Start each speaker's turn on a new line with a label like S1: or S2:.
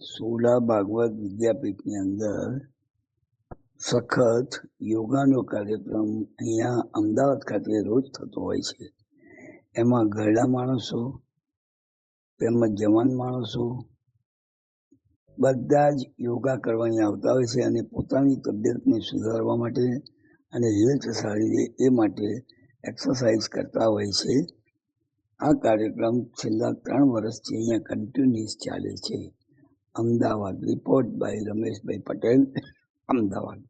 S1: સોલા ભાગવત વિદ્યાપીઠની અંદર સખત યોગાનો કાર્યક્રમ અહીંયા અમદાવાદ ખાતે રોજ થતો હોય છે. એમાં ઘરડા માણસો તેમજ જવાન માણસો બધા જ યોગા કરવાની આવતા હોય છે અને પોતાની તબિયતને સુધારવા માટે અને હેલ્થ સારી રહે એ માટે એક્સરસાઇઝ કરતા હોય છે. આ કાર્યક્રમ છેલ્લા 3 વર્ષથી અહીંયા કન્ટિન્યુઅસ ચાલે છે. અમદાવાદ. Report by Rameshbhai Patel, Ahmedabad.